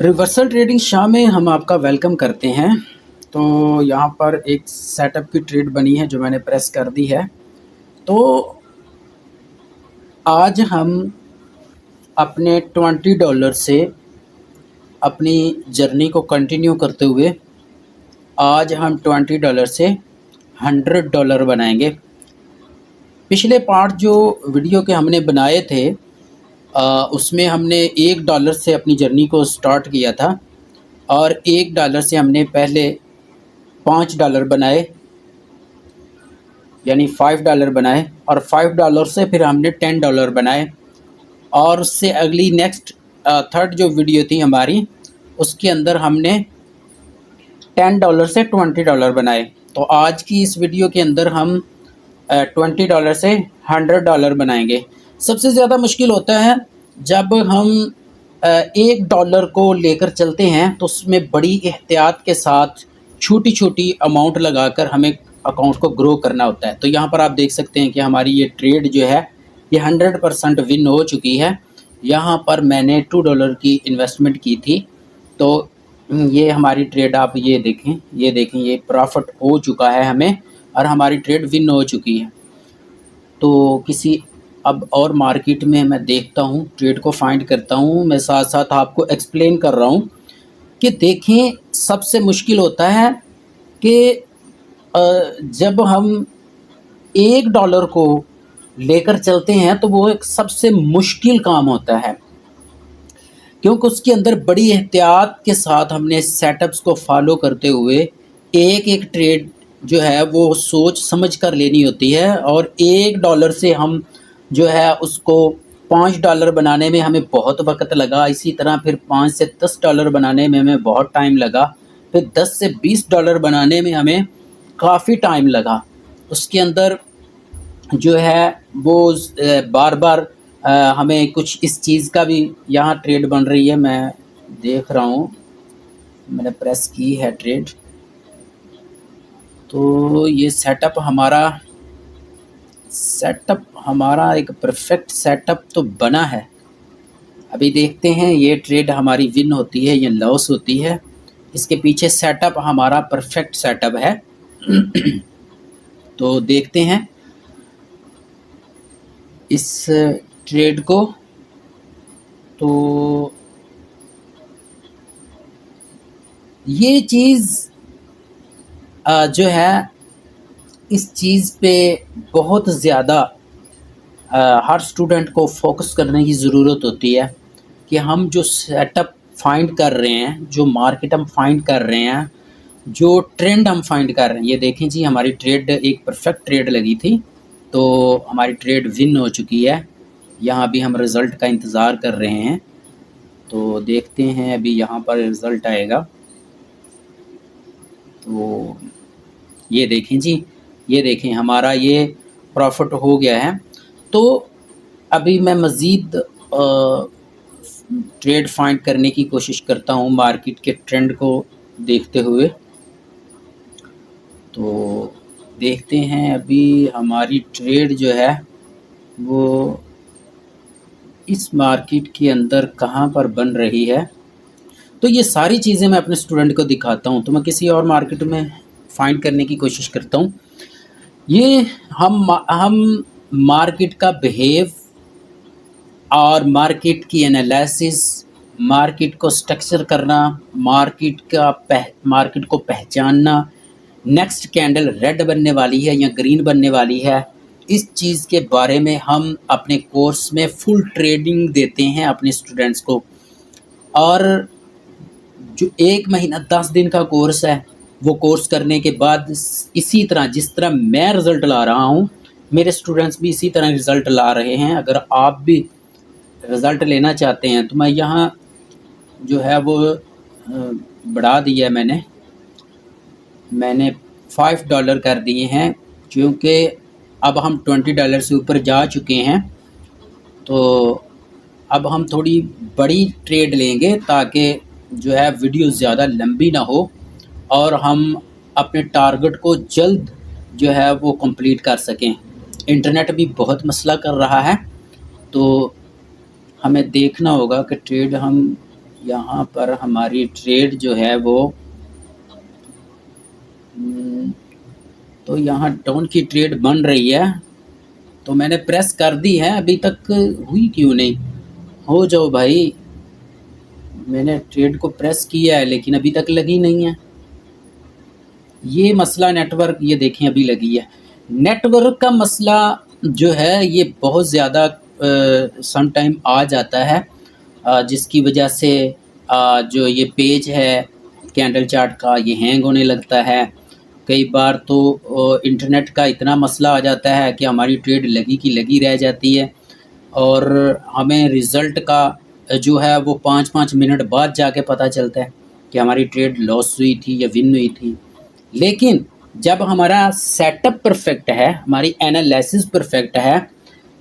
Reversal trading Shah में हम आपका वेलकम करते हैं। तो यहाँ पर एक सेटअप की ट्रेड बनी है जो मैंने प्रेस कर दी है। तो आज हम अपने $20 से अपनी जर्नी को कंटिन्यू करते हुए आज हम $20 से $100 बनाएंगे। पिछले पार्ट जो वीडियो के हमने बनाए थे उसमें हमने $1 से अपनी जर्नी को स्टार्ट किया था और $1 से हमने पहले $5 बनाए, यानी $5 बनाए, और $5 से फिर हमने $10 बनाए। और उससे अगली नेक्स्ट थर्ड जो वीडियो थी हमारी, उसके अंदर हमने $10 से $20 बनाए। तो आज की इस वीडियो के अंदर हम $20 से $100 बनाएंगे। सबसे ज़्यादा मुश्किल होता है जब हम $1 को लेकर चलते हैं तो उसमें बड़ी एहतियात के साथ छोटी छोटी अमाउंट लगाकर हमें अकाउंट को ग्रो करना होता है। तो यहाँ पर आप देख सकते हैं कि हमारी ये ट्रेड जो है ये 100% विन हो चुकी है। यहाँ पर मैंने $2 की इन्वेस्टमेंट की थी। तो ये हमारी ट्रेड आप ये देखें ये प्रॉफिट हो चुका है हमें और हमारी ट्रेड विन हो चुकी है। तो किसी अब और मार्केट में मैं देखता हूँ, ट्रेड को फाइंड करता हूँ, मैं साथ साथ आपको एक्सप्लेन कर रहा हूँ कि देखें सबसे मुश्किल होता है कि जब हम $1 को लेकर चलते हैं तो वो एक सबसे मुश्किल काम होता है, क्योंकि उसके अंदर बड़ी एहतियात के साथ हमने सेटअप्स को फॉलो करते हुए एक एक ट्रेड जो है वो सोच समझ कर लेनी होती है। और $1 से हम जो है उसको $5 बनाने में हमें बहुत वक्त लगा। इसी तरह फिर $5 से $10 बनाने में हमें बहुत टाइम लगा। फिर $10 से $20 बनाने में हमें काफ़ी टाइम लगा। उसके अंदर जो है वो बार बार हमें कुछ इस चीज़ का भी यहाँ ट्रेड बन रही है, मैं देख रहा हूँ, मैंने प्रेस की है ट्रेड। तो ये सेटअप हमारा एक परफेक्ट सेटअप तो बना है। अभी देखते हैं ये ट्रेड हमारी विन होती है या लॉस होती है। इसके पीछे सेटअप हमारा परफेक्ट सेटअप है। तो देखते हैं इस ट्रेड को। तो ये चीज़ जो है इस चीज़ पे बहुत ज़्यादा हर स्टूडेंट को फोकस करने की ज़रूरत होती है कि हम जो सेटअप फाइंड कर रहे हैं, जो मार्केट हम फाइंड कर रहे हैं, जो ट्रेंड हम फाइंड कर रहे हैं। ये देखें जी, हमारी ट्रेड एक परफेक्ट ट्रेड लगी थी, तो हमारी ट्रेड विन हो चुकी है। यहाँ भी हम रिज़ल्ट का इंतज़ार कर रहे हैं, तो देखते हैं अभी यहाँ पर रिज़ल्ट आएगा। तो ये देखें जी, ये देखें हमारा ये प्रॉफिट हो गया है। तो अभी मैं मज़ीद ट्रेड फाइंड करने की कोशिश करता हूँ मार्केट के ट्रेंड को देखते हुए। तो देखते हैं अभी हमारी ट्रेड जो है वो इस मार्केट के अंदर कहाँ पर बन रही है। तो ये सारी चीज़ें मैं अपने स्टूडेंट को दिखाता हूँ। तो मैं किसी और मार्केट में फाइंड करने की कोशिश करता हूँ। ये हम मार्केट का बिहेव और मार्केट की एनालिसिस, मार्केट को स्ट्रक्चर करना, मार्केट को पहचानना, नेक्स्ट कैंडल रेड बनने वाली है या ग्रीन बनने वाली है, इस चीज़ के बारे में हम अपने कोर्स में फुल ट्रेनिंग देते हैं अपने स्टूडेंट्स को। और जो 1 महीना 10 दिन का कोर्स है, वो कोर्स करने के बाद इसी तरह जिस तरह मैं रिज़ल्ट ला रहा हूँ, मेरे स्टूडेंट्स भी इसी तरह रिज़ल्ट ला रहे हैं। अगर आप भी रिज़ल्ट लेना चाहते हैं तो मैं यहाँ जो है वो बढ़ा दिया है, मैंने $5 कर दिए हैं, क्योंकि अब हम $20 से ऊपर जा चुके हैं। तो अब हम थोड़ी बड़ी ट्रेड लेंगे ताकि जो है वीडियो ज़्यादा लंबी ना हो और हम अपने टारगेट को जल्द जो है वो कंप्लीट कर सकें। इंटरनेट भी बहुत मसला कर रहा है, तो हमें देखना होगा कि ट्रेड हम यहाँ पर हमारी ट्रेड जो है वो तो यहाँ डाउन की ट्रेड बन रही है, तो मैंने प्रेस कर दी है, अभी तक हुई क्यों नहीं? हो जाओ भाई, मैंने ट्रेड को प्रेस किया है लेकिन अभी तक लगी नहीं है। ये मसला नेटवर्क, ये देखें अभी लगी है। नेटवर्क का मसला जो है ये बहुत ज़्यादा सम टाइम आ जाता है, जिसकी वजह से जो ये पेज है कैंडल चार्ट का ये हैंग होने लगता है। कई बार तो इंटरनेट का इतना मसला आ जाता है कि हमारी ट्रेड लगी की लगी रह जाती है और हमें रिज़ल्ट का जो है वो 5-5 मिनट बाद जाके पता चलता है कि हमारी ट्रेड लॉस हुई थी या विन हुई थी। लेकिन जब हमारा सेटअप परफेक्ट है, हमारी एनालिसिस परफेक्ट है,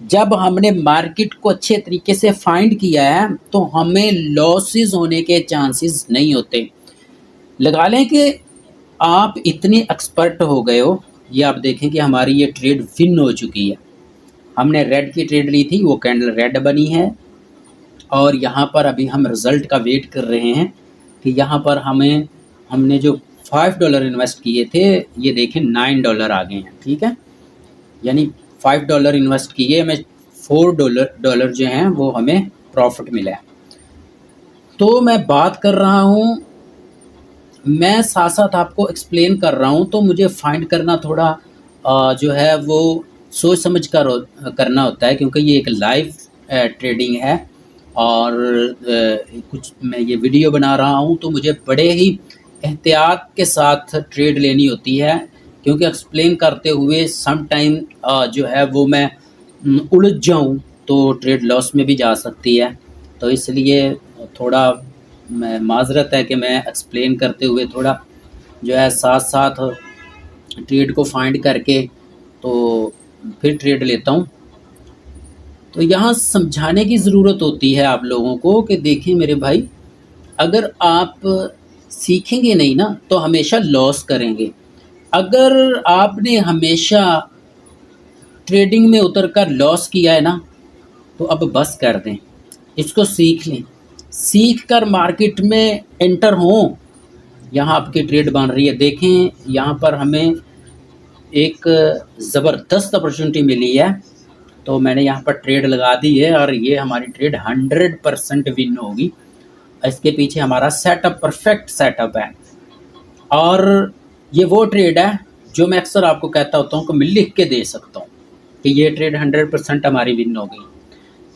जब हमने मार्केट को अच्छे तरीके से फाइंड किया है, तो हमें लॉसेस होने के चांसेस नहीं होते। लगा लें कि आप इतने एक्सपर्ट हो गए हो, ये आप देखें कि हमारी ये ट्रेड विन हो चुकी है। हमने रेड की ट्रेड ली थी, वो कैंडल रेड बनी है और यहाँ पर अभी हम रिज़ल्ट का वेट कर रहे हैं कि यहाँ पर हमने जो $5 इन्वेस्ट किए थे, ये देखें $9 आ गए हैं। ठीक है, यानी $5 इन्वेस्ट किए, हमें $4 जो हैं वो हमें प्रॉफिट मिला है। तो मैं बात कर रहा हूँ, मैं साथ साथ आपको एक्सप्लेन कर रहा हूँ, तो मुझे फाइंड करना थोड़ा जो है वो सोच समझ कर करना होता है, क्योंकि ये एक लाइव ट्रेडिंग है और कुछ मैं ये वीडियो बना रहा हूँ तो मुझे बड़े ही एहतियात के साथ ट्रेड लेनी होती है, क्योंकि एक्सप्लेन करते हुए सम टाइम जो है वो मैं उलझ जाऊँ तो ट्रेड लॉस में भी जा सकती है। तो इसलिए थोड़ा मैं माजरत है कि मैं एक्सप्लेन करते हुए थोड़ा जो है साथ साथ ट्रेड को फाइंड करके तो फिर ट्रेड लेता हूँ। तो यहाँ समझाने की ज़रूरत होती है आप लोगों को कि देखिए मेरे भाई, अगर आप सीखेंगे नहीं ना तो हमेशा लॉस करेंगे। अगर आपने हमेशा ट्रेडिंग में उतरकर लॉस किया है ना, तो अब बस कर दें, इसको सीख लें, सीख कर मार्केट में एंटर हों। यहाँ आपकी ट्रेड बन रही है, देखें यहाँ पर हमें एक ज़बरदस्त अपॉर्चुनिटी मिली है, तो मैंने यहाँ पर ट्रेड लगा दी है और ये हमारी ट्रेड 100% विन होगी। इसके पीछे हमारा सेटअप परफेक्ट सेटअप है और ये वो ट्रेड है जो मैं अक्सर आपको कहता होता हूँ कि मैं लिख के दे सकता हूँ कि ये ट्रेड 100% हमारी विन हो गई।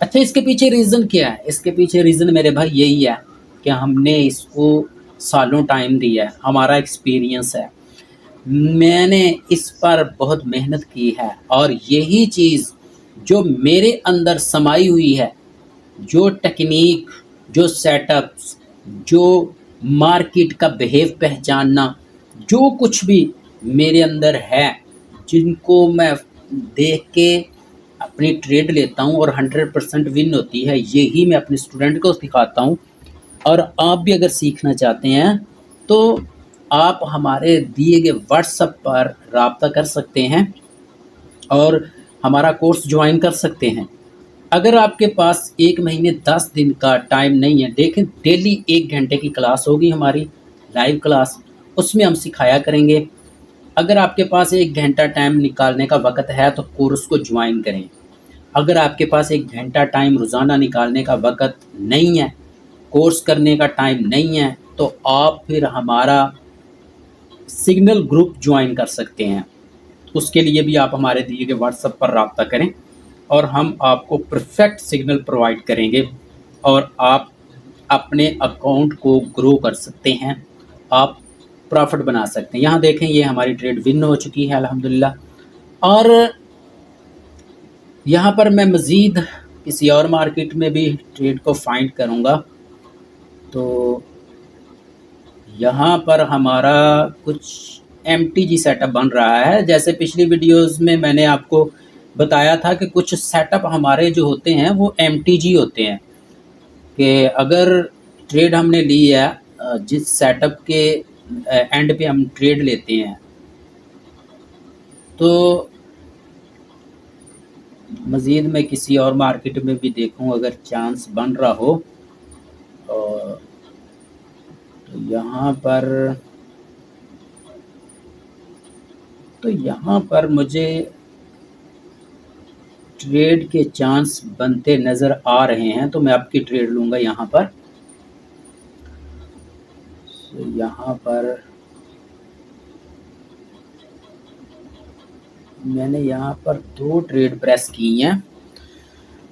अच्छा, इसके पीछे रीज़न क्या है? इसके पीछे रीज़न मेरे भाई यही है कि हमने इसको सालों टाइम दिया है, हमारा एक्सपीरियंस है, मैंने इस पर बहुत मेहनत की है और यही चीज़ जो मेरे अंदर समाई हुई है, जो टेक्निक, जो सेटअप्स, जो मार्केट का बिहेव पहचानना, जो कुछ भी मेरे अंदर है, जिनको मैं देख के अपनी ट्रेड लेता हूँ और 100% विन होती है, यही मैं अपने स्टूडेंट को सिखाता हूँ। और आप भी अगर सीखना चाहते हैं तो आप हमारे दिए गए व्हाट्सएप पर रब्ता कर सकते हैं और हमारा कोर्स ज्वाइन कर सकते हैं। अगर आपके पास 1 महीने 10 दिन का टाइम नहीं है, देखें डेली 1 घंटे की क्लास होगी हमारी, लाइव क्लास, उसमें हम सिखाया करेंगे। अगर आपके पास 1 घंटा टाइम निकालने का वक़्त है तो कोर्स को ज्वाइन करें। अगर आपके पास 1 घंटा टाइम रोज़ाना निकालने का वक़्त नहीं है, कोर्स करने का टाइम नहीं है, तो आप फिर हमारा सिग्नल ग्रुप ज्वाइन कर सकते हैं। उसके लिए भी आप हमारे दिए गए व्हाट्सएप पर रब्ता करें और हम आपको परफेक्ट सिग्नल प्रोवाइड करेंगे और आप अपने अकाउंट को ग्रो कर सकते हैं, आप प्रॉफिट बना सकते हैं। यहाँ देखें ये हमारी ट्रेड विन हो चुकी है अल्हम्दुलिल्लाह। और यहाँ पर मैं मज़ीद किसी और मार्केट में भी ट्रेड को फाइंड करूँगा। तो यहाँ पर हमारा कुछ MTG सेटअप बन रहा है। जैसे पिछली वीडियोस में मैंने आपको बताया था कि कुछ सेटअप हमारे जो होते हैं वो MTG होते हैं, कि अगर ट्रेड हमने ली है, जिस सेटअप के एंड पे हम ट्रेड लेते हैं, तो मज़ीद मैं किसी और मार्केट में भी देखूं अगर चांस बन रहा हो। तो यहाँ पर मुझे ट्रेड के चांस बनते नज़र आ रहे हैं, तो मैं आपकी ट्रेड लूँगा यहाँ पर। तो यहाँ पर मैंने यहाँ पर 2 ट्रेड प्रेस की हैं,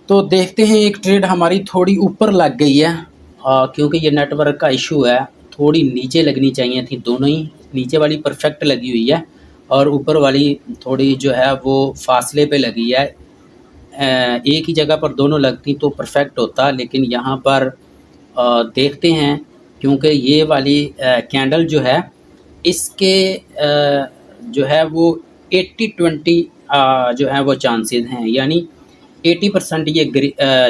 तो देखते हैं। एक ट्रेड हमारी थोड़ी ऊपर लग गई है, क्योंकि ये नेटवर्क का इशू है। थोड़ी नीचे लगनी चाहिए थी, दोनों ही। नीचे वाली परफेक्ट लगी हुई है और ऊपर वाली थोड़ी जो है वो फासले पे लगी है। एक ही जगह पर दोनों लगती तो परफेक्ट होता, लेकिन यहाँ पर देखते हैं, क्योंकि ये वाली कैंडल जो है इसके जो है वो 80-20 जो है वो चांसेस हैं, यानी 80% ये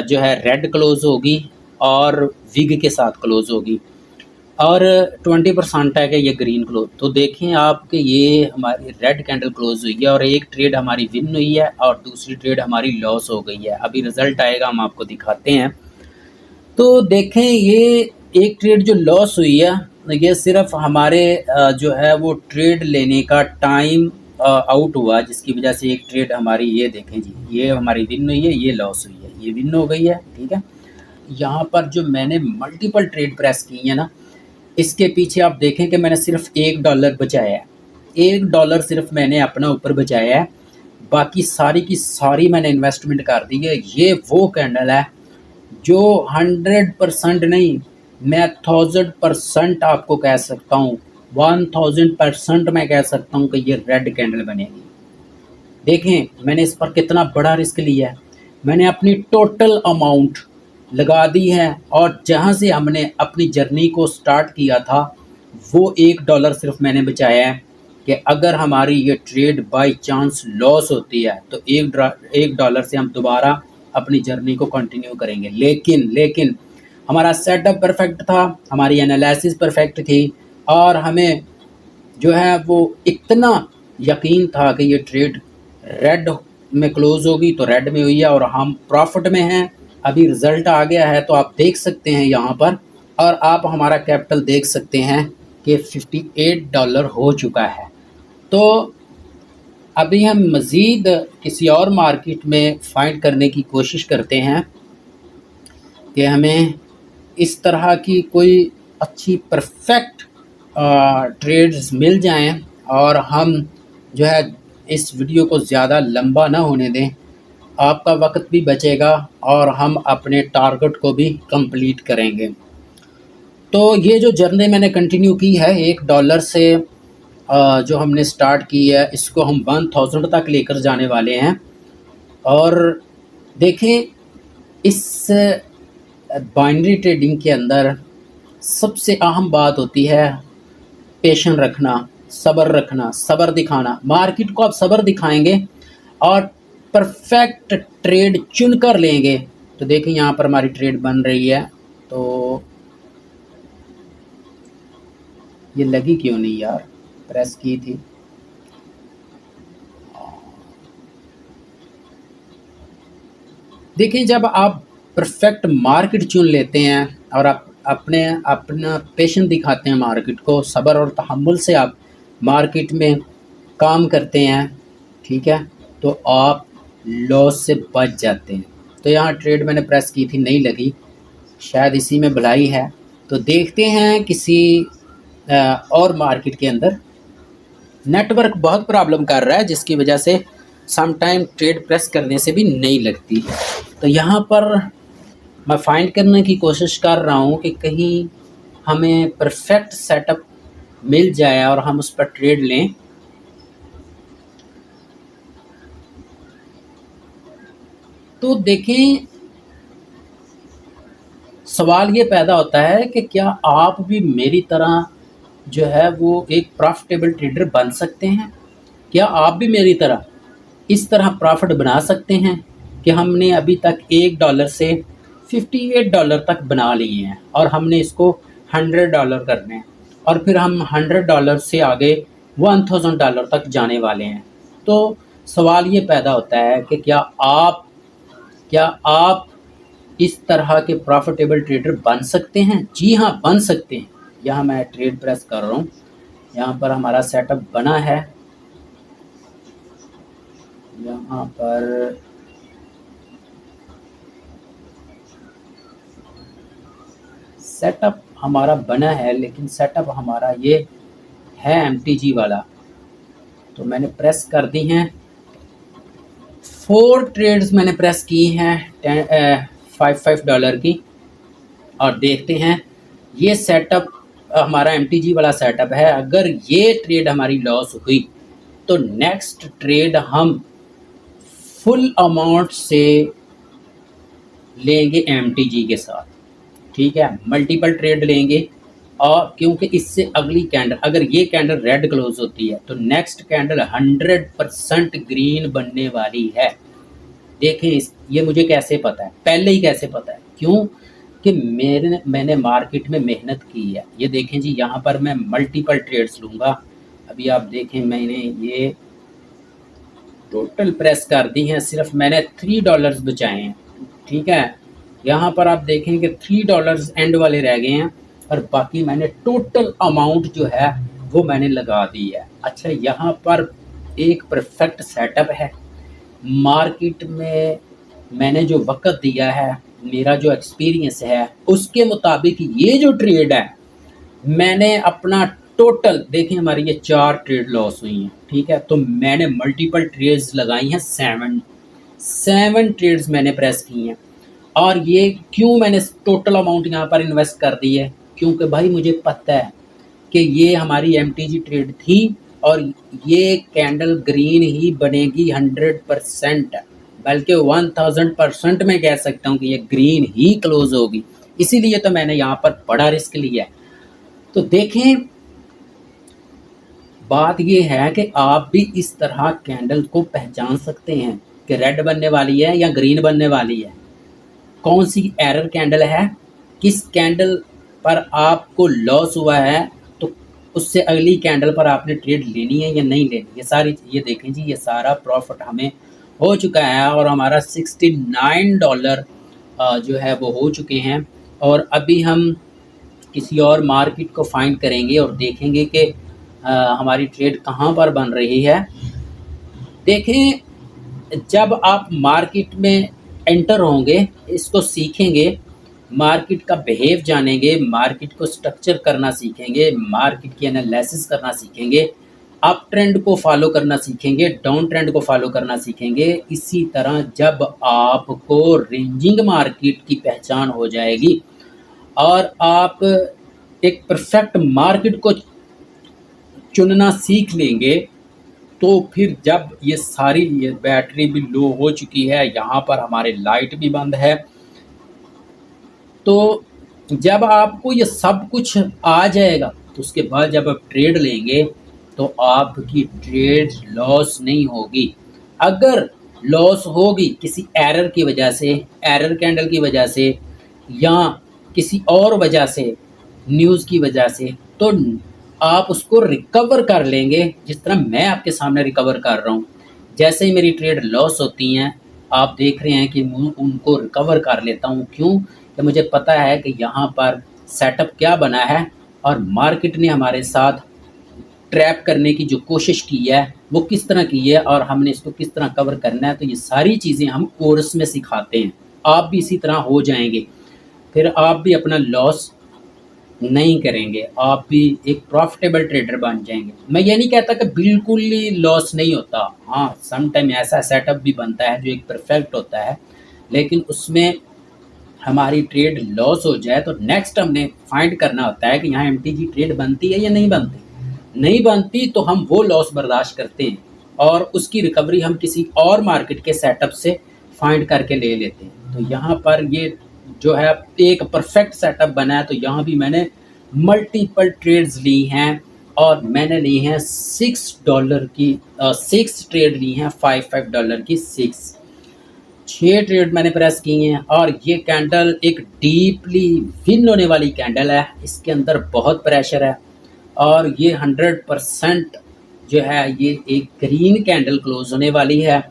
जो है रेड क्लोज होगी और विग के साथ क्लोज होगी, और 20% है कि ये ग्रीन क्लोज। तो देखें आप कि ये हमारी रेड कैंडल क्लोज हुई है और एक ट्रेड हमारी विन हुई है और दूसरी ट्रेड हमारी लॉस हो गई है। अभी रिजल्ट आएगा, हम आपको दिखाते हैं। तो देखें, ये एक ट्रेड जो लॉस हुई है, ये सिर्फ हमारे जो है वो ट्रेड लेने का टाइम आउट हुआ, जिसकी वजह से एक ट्रेड हमारी, ये देखें जी, ये हमारी विन हुई है, ये लॉस हुई है, ये विन हो गई है। ठीक है, यहाँ पर जो मैंने मल्टीपल ट्रेड प्रेस की है ना, इसके पीछे आप देखें कि मैंने सिर्फ $1 बचाया है। $1 सिर्फ मैंने अपना ऊपर बचाया है, बाकी सारी की सारी मैंने इन्वेस्टमेंट कर दी है। ये वो कैंडल है जो 100% नहीं, मैं 1000% आपको कह सकता हूँ, 1000% मैं कह सकता हूँ कि ये रेड कैंडल बनेगी। देखें मैंने इस पर कितना बड़ा रिस्क लिया है। मैंने अपनी टोटल अमाउंट लगा दी है, और जहाँ से हमने अपनी जर्नी को स्टार्ट किया था वो $1 सिर्फ मैंने बचाया है कि अगर हमारी ये ट्रेड बाय चांस लॉस होती है तो $1 से हम दोबारा अपनी जर्नी को कंटिन्यू करेंगे। लेकिन हमारा सेटअप परफेक्ट था, हमारी एनालिसिस परफेक्ट थी, और हमें जो है वो इतना यकीन था कि ये ट्रेड रेड में क्लोज होगी, तो रेड में हुई है और हम प्रॉफिट में हैं। अभी रिज़ल्ट आ गया है, तो आप देख सकते हैं यहाँ पर, और आप हमारा कैपिटल देख सकते हैं कि $58 हो चुका है। तो अभी हम मज़ीद किसी और मार्केट में फाइंड करने की कोशिश करते हैं कि हमें इस तरह की कोई अच्छी परफेक्ट ट्रेड्स मिल जाएं, और हम जो है इस वीडियो को ज़्यादा लंबा ना होने दें, आपका वक्त भी बचेगा और हम अपने टारगेट को भी कंप्लीट करेंगे। तो ये जो जर्नी मैंने कंटिन्यू की है $1 से, जो हमने स्टार्ट की है, इसको हम 1000 तक लेकर जाने वाले हैं। और देखें, इस बाइनरी ट्रेडिंग के अंदर सबसे अहम बात होती है पेशेंस रखना, सब्र दिखाना। मार्केट को आप सब्र दिखाएंगे और परफेक्ट ट्रेड चुन कर लेंगे। तो देखिए यहाँ पर हमारी ट्रेड बन रही है, तो ये लगी क्यों नहीं यार, प्रेस की थी। देखिए, जब आप परफेक्ट मार्केट चुन लेते हैं और आप अपना पेशेंस दिखाते हैं मार्केट को, सब्र और तहम्मुल से आप मार्केट में काम करते हैं, ठीक है, तो आप लॉस से बच जाते हैं। तो यहाँ ट्रेड मैंने प्रेस की थी, नहीं लगी, शायद इसी में भलाई है। तो देखते हैं किसी और मार्केट के अंदर। नेटवर्क बहुत प्रॉब्लम कर रहा है, जिसकी वजह से सम टाइम ट्रेड प्रेस करने से भी नहीं लगती। तो यहाँ पर मैं फाइंड करने की कोशिश कर रहा हूँ कि कहीं हमें परफेक्ट सेटअप मिल जाए और हम उस पर ट्रेड लें। तो देखें, सवाल ये पैदा होता है कि क्या आप भी मेरी तरह जो है वो एक प्रॉफिटेबल ट्रेडर बन सकते हैं? क्या आप भी मेरी तरह इस तरह प्रॉफिट बना सकते हैं कि हमने अभी तक $1 से $58 तक बना लिए हैं, और हमने इसको $100 करने हैं, और फिर हम $100 से आगे $1000 तक जाने वाले हैं। तो सवाल ये पैदा होता है कि क्या आप इस तरह के प्रॉफिटेबल ट्रेडर बन सकते हैं? जी हाँ, बन सकते हैं। यहाँ मैं ट्रेड प्रेस कर रहा हूँ। यहाँ पर हमारा सेटअप बना है, यहाँ पर सेटअप हमारा बना है, लेकिन सेटअप हमारा ये है MTG वाला। तो मैंने प्रेस कर दी हैं, 4 ट्रेड्स मैंने प्रेस की हैं $5 की। और देखते हैं ये सेटअप हमारा MTG वाला सेटअप है। अगर ये ट्रेड हमारी लॉस हुई तो नेक्स्ट ट्रेड हम फुल अमाउंट से लेंगे MTG के साथ, ठीक है, मल्टीपल ट्रेड लेंगे। और क्योंकि इससे अगली कैंडल, अगर ये कैंडल रेड क्लोज होती है तो नेक्स्ट कैंडल 100% ग्रीन बनने वाली है। देखें ये मुझे कैसे पता है, पहले ही कैसे पता है, क्यों कि मैंने मार्केट में मेहनत की है। ये देखें जी, यहाँ पर मैं मल्टीपल ट्रेड्स लूँगा। अभी आप देखें मैंने ये टोटल प्रेस कर दी हैं, सिर्फ मैंने $3 बचाए हैं, ठीक है। यहाँ पर आप देखें कि $3 एंड वाले रह गए हैं और बाकी मैंने टोटल अमाउंट जो है वो मैंने लगा दी है। अच्छा, यहाँ पर एक परफेक्ट सेटअप है। मार्केट में मैंने जो वक़्त दिया है, मेरा जो एक्सपीरियंस है, उसके मुताबिक ये जो ट्रेड है मैंने अपना टोटल, देखिए हमारी ये 4 ट्रेड लॉस हुई हैं, ठीक है। तो मैंने मल्टीपल ट्रेड्स लगाई हैं, 7 ट्रेड्स मैंने प्रेस की हैं। और ये क्यों मैंने टोटल अमाउंट यहाँ पर इन्वेस्ट कर दी है, क्योंकि भाई मुझे पता है कि ये हमारी MTG ट्रेड थी और ये कैंडल ग्रीन ही बनेगी 100%, बल्कि 1000% मैं कह सकता हूँ कि ये ग्रीन ही क्लोज होगी। इसीलिए तो मैंने यहाँ पर बड़ा रिस्क लिया है। तो देखें, बात ये है कि आप भी इस तरह कैंडल को पहचान सकते हैं कि रेड बनने वाली है या ग्रीन बनने वाली है, कौन सी एरर कैंडल है, किस कैंडल पर आपको लॉस हुआ है तो उससे अगली कैंडल पर आपने ट्रेड लेनी है या नहीं लेनी। ये सारी, ये देखें जी, ये सारा प्रॉफिट हमें हो चुका है और हमारा $69 जो है वो हो चुके हैं। और अभी हम किसी और मार्केट को फाइंड करेंगे और देखेंगे कि हमारी ट्रेड कहाँ पर बन रही है। देखें, जब आप मार्केट में एंटर होंगे, इसको सीखेंगे, मार्केट का बिहेव जानेंगे, मार्केट को स्ट्रक्चर करना सीखेंगे, मार्केट की एनालिसिस करना सीखेंगे, अप ट्रेंड को फॉलो करना सीखेंगे, डाउन ट्रेंड को फॉलो करना सीखेंगे। इसी तरह जब आपको रेंजिंग मार्केट की पहचान हो जाएगी और आप एक परफेक्ट मार्केट को चुनना सीख लेंगे, तो फिर जब ये सारी, ये बैटरी भी लो हो चुकी है, यहाँ पर हमारे लाइट भी बंद है, तो जब आपको ये सब कुछ आ जाएगा तो उसके बाद जब आप ट्रेड लेंगे तो आपकी ट्रेड लॉस नहीं होगी। अगर लॉस होगी किसी एरर की वजह से, एरर कैंडल की वजह से या किसी और वजह से, न्यूज़ की वजह से, तो आप उसको रिकवर कर लेंगे, जिस तरह मैं आपके सामने रिकवर कर रहा हूँ। जैसे ही मेरी ट्रेड लॉस होती हैं, आप देख रहे हैं कि मैं उनको रिकवर कर लेता हूँ। क्यों कि मुझे पता है कि यहाँ पर सेटअप क्या बना है और मार्केट ने हमारे साथ ट्रैप करने की जो कोशिश की है वो किस तरह की है और हमने इसको किस तरह कवर करना है। तो ये सारी चीज़ें हम कोर्स में सिखाते हैं। आप भी इसी तरह हो जाएंगे, फिर आप भी अपना लॉस नहीं करेंगे, आप भी एक प्रॉफिटेबल ट्रेडर बन जाएंगे। मैं ये नहीं कहता कि बिल्कुल ही लॉस नहीं होता, हाँ सम टाइम ऐसा सेटअप भी बनता है जो एक परफेक्ट होता है, लेकिन उसमें हमारी ट्रेड लॉस हो जाए तो नेक्स्ट हमने फाइंड करना होता है कि यहाँ MTG ट्रेड बनती है या नहीं बनती। नहीं बनती तो हम वो लॉस बर्दाश्त करते हैं और उसकी रिकवरी हम किसी और मार्केट के सेटअप से फाइंड करके ले लेते हैं। तो यहाँ पर ये जो है एक परफेक्ट सेटअप बना है। तो यहाँ भी मैंने मल्टीपल ट्रेड्स ली हैं और मैंने ली हैं $6 की 6 ट्रेड ली हैं, $5 की 6 ट्रेड मैंने प्रेस की हैं। और ये कैंडल एक डीपली विन होने वाली कैंडल है, इसके अंदर बहुत प्रेशर है और ये 100% जो है ये एक ग्रीन कैंडल क्लोज होने वाली है।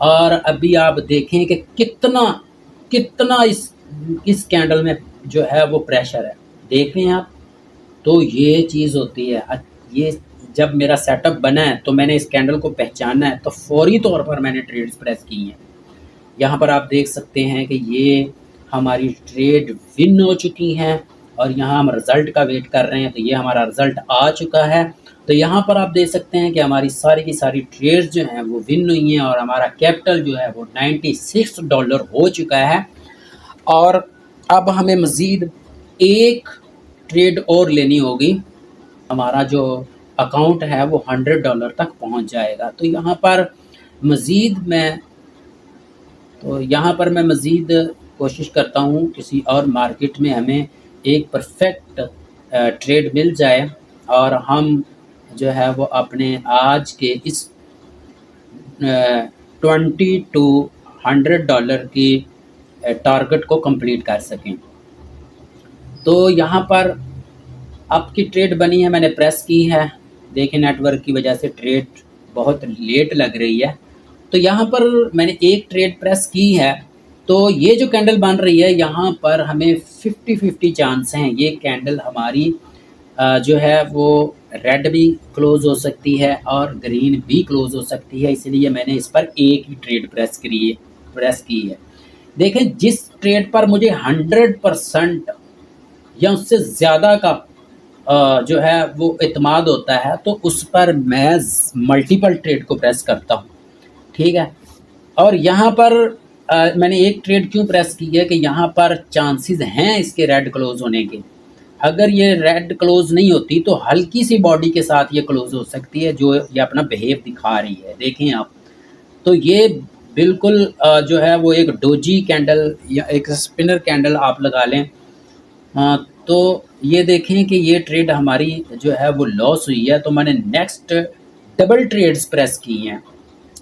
और अभी आप देखें कि कितना इस कैंडल में जो है वो प्रेशर है, देख रहे हैं आप, तो ये चीज़ होती है। ये जब मेरा सेटअप बना है तो मैंने इस कैंडल को पहचाना है, तो फौरी तौर पर मैंने ट्रेड्स प्रेस की हैं। यहाँ पर आप देख सकते हैं कि ये हमारी ट्रेड विन हो चुकी हैं और यहाँ हम रिज़ल्ट का वेट कर रहे हैं, तो ये हमारा रिज़ल्ट आ चुका है। तो यहाँ पर आप देख सकते हैं कि हमारी सारी की सारी ट्रेड्स जो हैं वो विन हुई हैं और हमारा कैपिटल जो है वो $96 हो चुका है। और अब हमें मज़ीद एक ट्रेड और लेनी होगी, हमारा जो अकाउंट है वो $100 तक पहुंच जाएगा। तो यहाँ पर मज़ीद कोशिश करता हूँ किसी और मार्केट में हमें एक परफेक्ट ट्रेड मिल जाए और हम जो है वो अपने आज के इस $20 to $100 की टारगेट को कंप्लीट कर सकें। तो यहाँ पर आपकी ट्रेड बनी है, मैंने प्रेस की है। देखिए नेटवर्क की वजह से ट्रेड बहुत लेट लग रही है। तो यहाँ पर मैंने एक ट्रेड प्रेस की है, तो ये जो कैंडल बन रही है यहाँ पर हमें 50-50 चांस हैं। ये कैंडल हमारी जो है वो रेड भी क्लोज़ हो सकती है और ग्रीन भी क्लोज़ हो सकती है, इसलिए मैंने इस पर एक ही ट्रेड प्रेस की है। देखें, जिस ट्रेड पर मुझे 100% या उससे ज़्यादा का जो है वो इत्मीनान होता है, तो उस पर मैं मल्टीपल ट्रेड को प्रेस करता हूँ, ठीक है। और यहाँ पर मैंने एक ट्रेड क्यों प्रेस की है कि यहाँ पर चांसेस हैं इसके रेड क्लोज होने के। अगर ये रेड क्लोज नहीं होती तो हल्की सी बॉडी के साथ ये क्लोज हो सकती है, जो ये अपना बिहेव दिखा रही है। देखें आप, तो ये बिल्कुल जो है वो एक डोजी कैंडल या एक स्पिनर कैंडल आप लगा लें। तो ये देखें कि ये ट्रेड हमारी जो है वो लॉस हुई है, तो मैंने नेक्स्ट डबल ट्रेड्स प्रेस की हैं,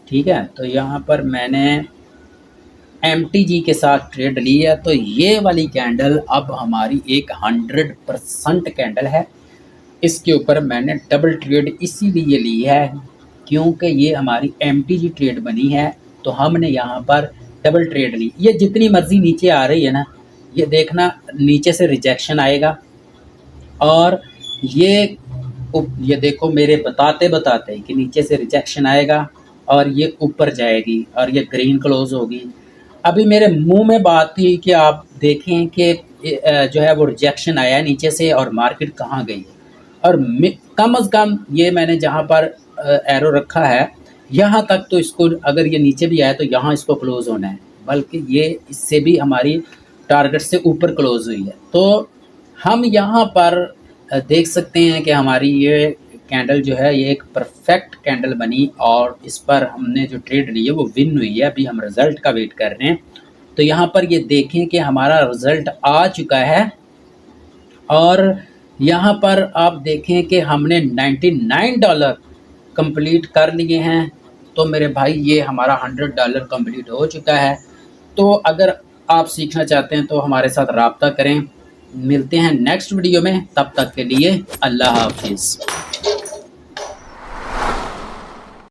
ठीक है। तो यहाँ पर मैंने MTG के साथ ट्रेड ली है, तो ये वाली कैंडल अब हमारी एक 100% कैंडल है। इसके ऊपर मैंने डबल ट्रेड इसीलिए ली है क्योंकि ये हमारी MTG ट्रेड बनी है, तो हमने यहाँ पर डबल ट्रेड ली। ये जितनी मर्जी नीचे आ रही है ना, ये देखना नीचे से रिजेक्शन आएगा और ये देखो मेरे बताते कि नीचे से रिजेक्शन आएगा और ये ऊपर जाएगी और ये ग्रीन क्लोज होगी। अभी मेरे मुंह में बात थी कि आप देखें कि जो है वो रिजेक्शन आया नीचे से और मार्केट कहाँ गई, और कम अज़ कम ये मैंने जहाँ पर एरो रखा है यहाँ तक, तो इसको अगर ये नीचे भी आया तो यहाँ इसको क्लोज़ होना है, बल्कि ये इससे भी हमारी टारगेट से ऊपर क्लोज़ हुई है। तो हम यहाँ पर देख सकते हैं कि हमारी ये कैंडल जो है ये एक परफेक्ट कैंडल बनी और इस पर हमने जो ट्रेड ली है वो विन हुई है। अभी हम रिज़ल्ट का वेट कर रहे हैं। तो यहाँ पर ये देखें कि हमारा रिज़ल्ट आ चुका है और यहाँ पर आप देखें कि हमने $99 कंप्लीट कर लिए हैं। तो मेरे भाई ये हमारा $100 कंप्लीट हो चुका है। तो अगर आप सीखना चाहते हैं तो हमारे साथ राब्ता करें। मिलते हैं नेक्स्ट वीडियो में, तब तक के लिए अल्लाह हाफिज़।